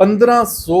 1500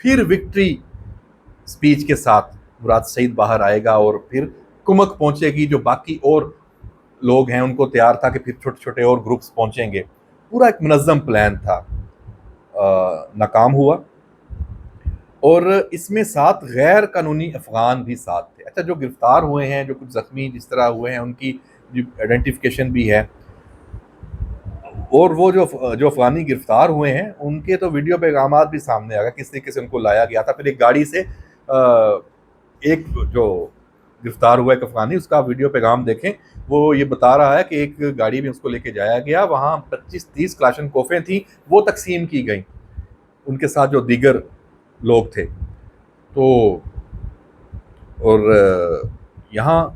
پھر victory speech کے ساتھ مراد سعید باہر آئے گا اور پھر کمک پہنچے گی. جو باقی اور لوگ ہیں ان کو تیار تھا کہ پھر چھوٹے چھوٹے اور گروپس پہنچیں گے. پورا ایک منظم پلان تھا, ناکام ہوا. اور اس میں ساتھ غیر قانونی افغان بھی ساتھ تھے. اچھا, جو گرفتار ہوئے ہیں, جو کچھ زخمی جس طرح ہوئے ہیں, ان کی آئیڈینٹیفیکیشن بھی ہے. اور وہ جو افغانی گرفتار ہوئے ہیں ان کے تو ویڈیو پیغامات بھی سامنے آ گئے کس طریقے سے ان کو لایا گیا تھا. پھر ایک گاڑی سے ایک جو گرفتار ہوا ایک افغانی, اس کا ویڈیو پیغام دیکھیں, وہ یہ بتا رہا ہے کہ ایک گاڑی میں اس کو لے کے جایا گیا, وہاں 25-30 کلاشن کوفیں تھیں, وہ تقسیم کی گئیں ان کے ساتھ جو دیگر لوگ تھے. تو اور یہاں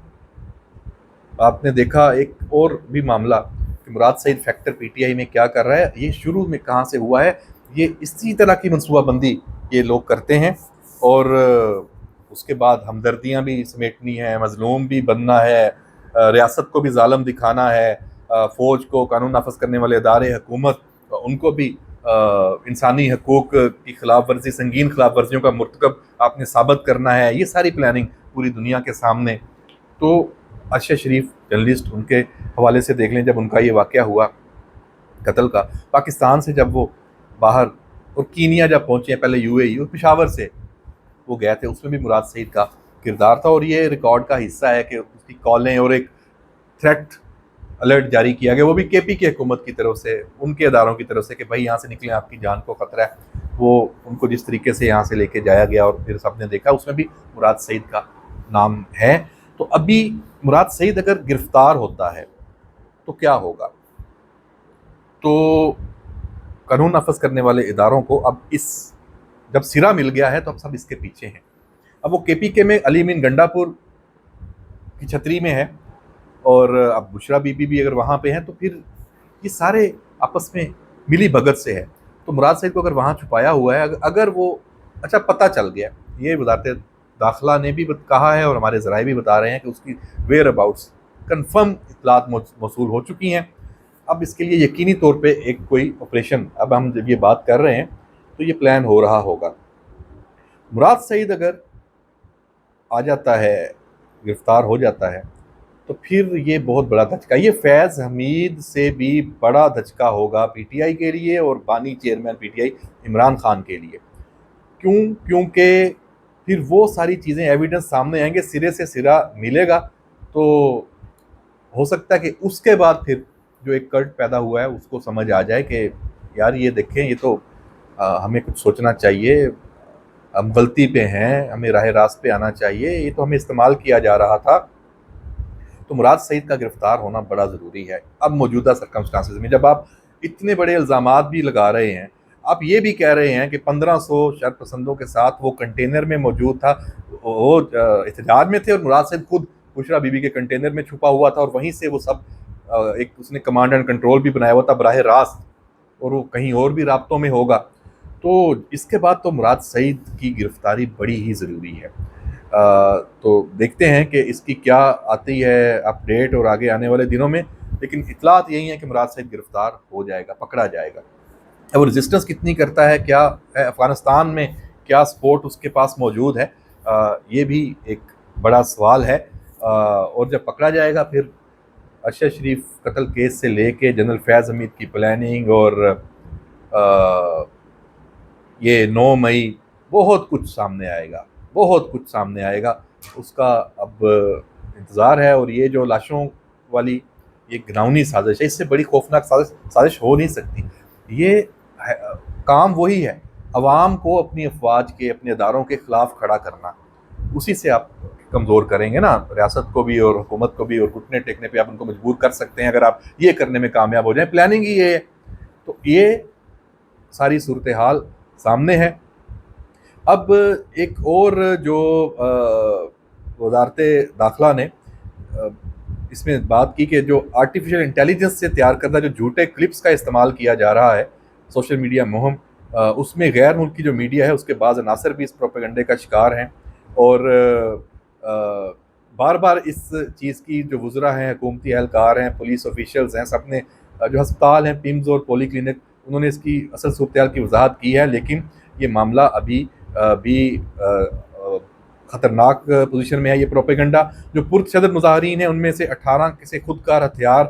آپ نے دیکھا ایک اور بھی معاملہ کہ مراد سعید فیکٹر پی ٹی آئی میں کیا کر رہا ہے. یہ شروع میں کہاں سے ہوا ہے, یہ اسی طرح کی منصوبہ بندی یہ لوگ کرتے ہیں, اور اس کے بعد ہمدردیاں بھی سمیٹنی ہیں, مظلوم بھی بننا ہے, ریاست کو بھی ظالم دکھانا ہے, فوج کو, قانون نافذ کرنے والے ادارے حکومت, ان کو بھی انسانی حقوق کی خلاف ورزی, سنگین خلاف ورزیوں کا مرتکب آپ نے ثابت کرنا ہے. یہ ساری پلاننگ پوری دنیا کے سامنے. تو ارشد شریف جرنلسٹ, ان کے حوالے سے دیکھ لیں, جب ان کا یہ واقعہ ہوا قتل کا, پاکستان سے جب وہ باہر اور کینیا جب پہنچے ہیں, پہلے یو اے ای اور پشاور سے وہ گئے تھے, اس میں بھی مراد سعید کا کردار تھا. اور یہ ریکارڈ کا حصہ ہے کہ اس کی کالیں اور ایک تھریٹ الرٹ جاری کیا گیا, وہ بھی کے پی کی حکومت کی طرف سے, ان کے اداروں کی طرف سے, کہ بھائی یہاں سے نکلیں, آپ کی جان کو خطرہ ہے. وہ ان کو جس طریقے سے یہاں سے لے کے جایا گیا, اور پھر سب نے دیکھا اس میں بھی مراد سعید کا نام ہے. تو ابھی مراد سعید اگر گرفتار ہوتا ہے تو کیا ہوگا؟ تو قانون نافذ کرنے والے اداروں کو اب اس جب سرا مل گیا ہے تو اب سب اس کے پیچھے ہیں. اب وہ کے پی کے میں علی امین گنڈا پور کی چھتری میں ہے, اور اب بشرا بی بی بھی اگر وہاں پہ ہیں, تو پھر یہ سارے آپس میں ملی بھگت سے ہے. تو مراد سعید کو اگر وہاں چھپایا ہوا ہے, اگر وہ اچھا پتہ چل گیا, یہ وزارت داخلہ نے بھی کہا ہے اور ہمارے ذرائع بھی بتا رہے ہیں کہ اس کی ویئر اباؤٹس کنفرم اطلاعات موصول ہو چکی ہیں. اب اس کے لیے یقینی طور پہ ایک کوئی آپریشن, اب ہم جب یہ بات کر رہے ہیں تو یہ پلان ہو رہا ہوگا. مراد سعید اگر آ جاتا ہے, گرفتار ہو جاتا ہے, تو پھر یہ بہت بڑا دھچکا, یہ فیض حمید سے بھی بڑا دھچکا ہوگا پی ٹی آئی کے لیے اور بانی chairman P T I Imran Khan کے لیے. کیونکہ پھر وہ ساری چیزیں ایویڈنس سامنے آئیں گے, سرے سے سرا ملے گا. تو ہو سکتا ہے کہ اس کے بعد پھر جو ایک کلٹ پیدا ہوا ہے اس کو سمجھ آ جائے کہ یار یہ دیکھیں, یہ تو ہمیں کچھ سوچنا چاہیے, ہم غلطی پہ ہیں, ہمیں راہ راست پہ آنا چاہیے, یہ تو ہمیں استعمال کیا جا رہا تھا. تو مراد سعید کا گرفتار ہونا بڑا ضروری ہے اب موجودہ سرکمسٹانسز میں, جب آپ اتنے بڑے الزامات بھی لگا رہے ہیں. آپ یہ بھی کہہ رہے ہیں کہ 1500 شر پسندوں کے ساتھ وہ کنٹینر میں موجود تھا, وہ احتجاج میں تھے, اور مراد سعید خود بشرا بی بی کے کنٹینر میں چھپا ہوا تھا, اور وہیں سے وہ سب ایک اس نے کمانڈ اینڈ کنٹرول بھی بنایا ہوا تھا براہ راست, اور وہ کہیں اور بھی رابطوں میں ہوگا. تو اس کے بعد تو مراد سعید کی گرفتاری بڑی ہی ضروری ہے. تو دیکھتے ہیں کہ اس کی کیا آتی ہے اپڈیٹ اور آگے آنے والے دنوں میں, لیکن اطلاعات یہی ہیں کہ مراد سعید گرفتار ہو جائے گا, پکڑا جائے گا. اب ریزسٹنس کتنی کرتا ہے, کیا ہے افغانستان میں, کیا سپورٹ اس کے پاس موجود ہے, یہ بھی ایک بڑا سوال ہے. اور جب پکڑا جائے گا پھر ارشد شریف قتل کیس سے لے کے جنرل فیض حمید کی پلاننگ, اور یہ 9 مئی بہت کچھ سامنے آئے گا, بہت کچھ سامنے آئے گا. اس کا اب انتظار ہے. اور یہ جو لاشوں والی یہ گھناؤنی سازش ہے, اس سے بڑی خوفناک سازش ہو نہیں سکتی. یہ کام وہی ہے, عوام کو اپنی افواج کے, اپنے اداروں کے خلاف کھڑا کرنا. اسی سے آپ کمزور کریں گے نا ریاست کو بھی اور حکومت کو بھی, اور گھٹنے ٹیکنے پہ آپ ان کو مجبور کر سکتے ہیں اگر آپ یہ کرنے میں کامیاب ہو جائیں. پلاننگ ہی یہ ہے. تو یہ ساری صورتحال سامنے ہے. اب ایک اور جو وزارت داخلہ نے اس میں بات کی کہ جو آرٹیفیشل انٹیلیجنس سے تیار کردہ جو جھوٹے کلپس کا استعمال کیا جا رہا ہے سوشل میڈیا مہم, اس میں غیر ملکی جو میڈیا ہے اس کے بعض عناصر بھی اس پروپیگنڈے کا شکار ہیں. اور بار بار اس چیز کی جو وزراء ہیں, حکومتی اہلکار ہیں, پولیس آفیشلز ہیں, سب نے جو ہسپتال ہیں, پیمز اور پولی کلینک, انہوں نے اس کی اصل صورتحال کی وضاحت کی ہے. لیکن یہ معاملہ ابھی بھی خطرناک پوزیشن میں ہے. یہ پروپیگنڈا جو پرتشدد مظاہرین ہیں ان میں سے 18 سے خود کار ہتھیار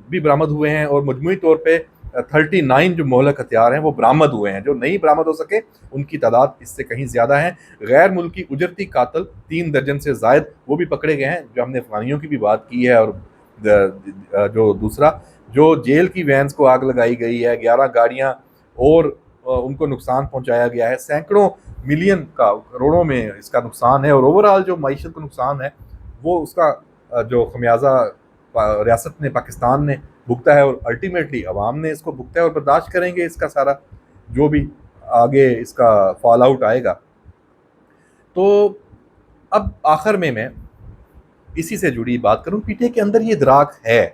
بھی برآمد ہوئے ہیں, اور مجموعی طور پہ 39 جو مہلک ہتھیار ہیں وہ برآمد ہوئے ہیں. جو نہیں برآمد ہو سکے ان کی تعداد اس سے کہیں زیادہ ہیں. غیر ملکی اجرتی قاتل 3 درجن سے زائد وہ بھی پکڑے گئے ہیں, جو ہم نے افغانیوں کی بھی بات کی ہے. اور جو دوسرا جو جیل کی وینز کو آگ لگائی گئی ہے, 11 گاڑیاں اور ان کو نقصان پہنچایا گیا ہے, سینکڑوں ملین کا کروڑوں میں اس کا نقصان ہے, اور اوورآل جو معیشت کو نقصان ہے وہ اس کا جو خمیازہ ریاست نے, پاکستان نے بھگتا ہے, اور الٹیمیٹلی عوام نے اس کو بھگتا ہے, اور برداشت کریں گے اس کا سارا جو بھی آگے اس کا فال آؤٹ آئے گا. تو اب آخر میں اسی سے جڑی بات کروں, پی ٹی آئی کے اندر یہ ادراک ہے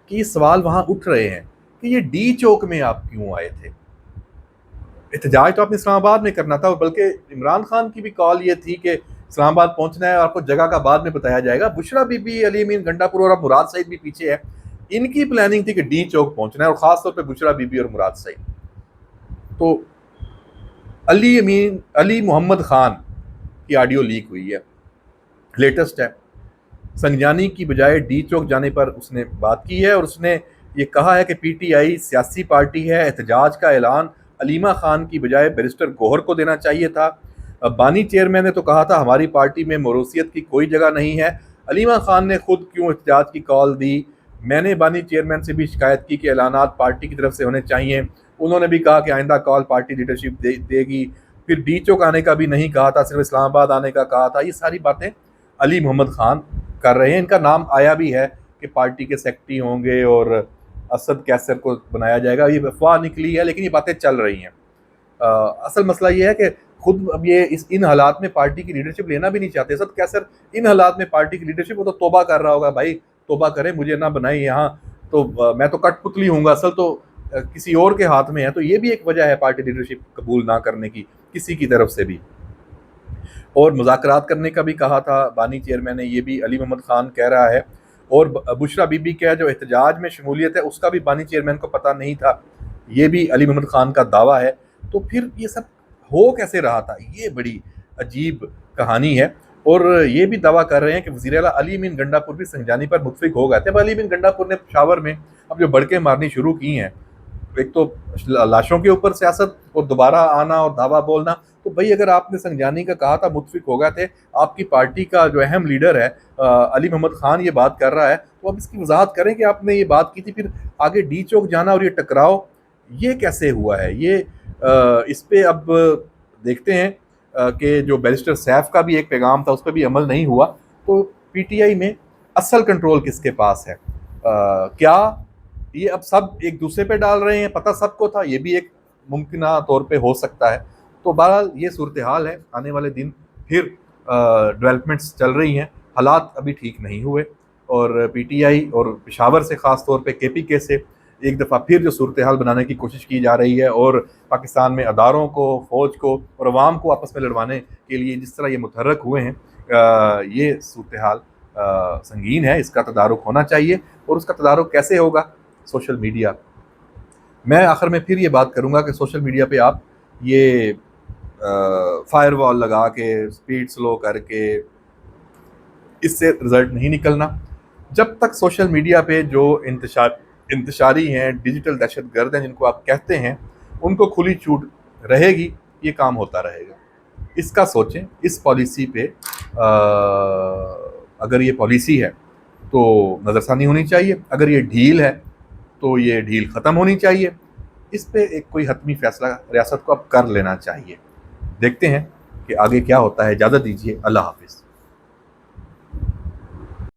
کہ یہ سوال وہاں اٹھ رہے ہیں کہ یہ ڈی چوک میں آپ کیوں آئے تھے. احتجاج تو آپ نے اسلام آباد میں کرنا تھا, اور بلکہ عمران خان کی بھی کال یہ تھی کہ اسلام آباد پہنچنا ہے, اور آپ کو جگہ کا بعد میں بتایا جائے گا. بشرا بی بی, علی امین گنڈا پور اور اب مراد سعید بھی پیچھے ہے. ان کی پلاننگ تھی کہ ڈی چوک پہنچنا ہے, اور خاص طور پہ بشرا بی بی اور مراد سعید. تو علی محمد خان کی آڈیو لیک ہوئی ہے, لیٹسٹ ہے. سنجانی کی بجائے ڈی چوک جانے پر اس نے بات کی ہے, اور اس نے یہ کہا ہے کہ پی ٹی آئی سیاسی پارٹی ہے, احتجاج کا اعلان علیمہ خان کی بجائے بیرسٹر گوہر کو دینا چاہیے تھا. بانی چیئرمین نے تو کہا تھا ہماری پارٹی میں موروثیت کی کوئی جگہ نہیں ہے. علیمہ خان نے خود کیوں احتجاج کی کال دی؟ میں نے بانی چیئرمین سے بھی شکایت کی کہ اعلانات پارٹی کی طرف سے ہونے چاہیے. انہوں نے بھی کہا کہ آئندہ کال پارٹی لیڈرشپ دے گی. پھر ڈی چوک آنے کا بھی نہیں کہا تھا, صرف اسلام آباد آنے کا کہا تھا. یہ ساری باتیں علی محمد خان کر رہے ہیں. ان کا نام آیا بھی ہے کہ پارٹی کے سیکرٹری ہوں گے اور اسد کیسر کو بنایا جائے گا. یہ افواہ نکلی ہے لیکن یہ باتیں چل رہی ہیں. اصل مسئلہ یہ ہے کہ خود اب یہ ان حالات میں پارٹی کی لیڈرشپ لینا بھی نہیں چاہتے. اسد کیسر ان حالات میں پارٹی کی لیڈرشپ, وہ تو توبہ کر رہا ہوگا, بھائی توبہ کریں, مجھے نہ بنائیں یہاں, تو میں تو کٹ پتلی ہوں گا, اصل تو کسی اور کے ہاتھ میں ہے. تو یہ بھی ایک وجہ ہے پارٹی لیڈرشپ قبول نہ کرنے کی کسی کی طرف سے بھی. اور مذاکرات کرنے کا بھی کہا تھا بانی چیئرمین نے, یہ بھی علی محمد خان کہہ رہا ہے. اور بشرا بی بی کا جو احتجاج میں شمولیت ہے اس کا بھی بانی چیئرمین کو پتہ نہیں تھا, یہ بھی علی محمد خان کا دعویٰ ہے. تو پھر یہ سب ہو کیسے رہا تھا, یہ بڑی عجیب کہانی ہے. اور یہ بھی دعویٰ کر رہے ہیں کہ وزیر اعلیٰ علی امین گنڈا پور بھی سنجانی پر متفق ہو گئے تھے. اب علی امین گنڈا پور نے پشاور میں اب جو بڑکیں مارنی شروع کی ہیں, ایک تو لاشوں کے اوپر سیاست اور دوبارہ آنا اور دعویٰ بولنا. تو بھائی اگر آپ نے سنجانی کا کہا تھا, متفق ہو گئے تھے, آپ کی پارٹی کا جو اہم لیڈر ہے علی محمد خان یہ بات کر رہا ہے, تو اب اس کی وضاحت کریں کہ آپ نے یہ بات کی تھی. پھر آگے ڈی چوک جانا اور یہ ٹکراؤ یہ کیسے ہوا ہے؟ یہ اس پہ اب دیکھتے ہیں کہ جو بیرسٹر سیف کا بھی ایک پیغام تھا اس پہ بھی عمل نہیں ہوا. تو پی ٹی آئی میں اصل کنٹرول کس کے پاس ہے؟ کیا یہ اب سب ایک دوسرے پہ ڈال رہے ہیں؟ پتہ سب کو تھا, یہ بھی ایک ممکنہ طور پہ ہو سکتا ہے. تو بہرحال یہ صورتحال ہے. آنے والے دن پھر ڈیولپمنٹس چل رہی ہیں, حالات ابھی ٹھیک نہیں ہوئے, اور پی ٹی آئی اور پشاور سے خاص طور پہ کے پی کے سے ایک دفعہ پھر جو صورتحال بنانے کی کوشش کی جا رہی ہے, اور پاکستان میں اداروں کو, فوج کو اور عوام کو آپس میں لڑوانے کے لیے جس طرح یہ متحرک ہوئے ہیں, یہ صورتحال سنگین ہے. اس کا تدارک ہونا چاہیے, اور اس کا تدارک کیسے ہوگا؟ Social media. میں آخر میں پھر یہ بات کروں گا کہ سوشل میڈیا پہ آپ یہ فائر وال لگا کے سپیڈ سلو کر کے اس سے رزلٹ نہیں نکلنا. جب تک سوشل میڈیا پہ جو انتشاری ہیں, ڈیجیٹل دہشت گرد ہیں جن کو آپ کہتے ہیں, ان کو کھلی چھوٹ رہے گی, یہ کام ہوتا رہے گا. اس کا سوچیں. اس پالیسی پہ اگر یہ پالیسی ہے تو نظر ثانی ہونی چاہیے, اگر یہ ڈھیل ہے تو یہ ڈھیل ختم ہونی چاہیے. اس پہ ایک کوئی حتمی فیصلہ ریاست کو اب کر لینا چاہیے. دیکھتے ہیں کہ آگے کیا ہوتا ہے. اجازت دیجیے, اللہ حافظ.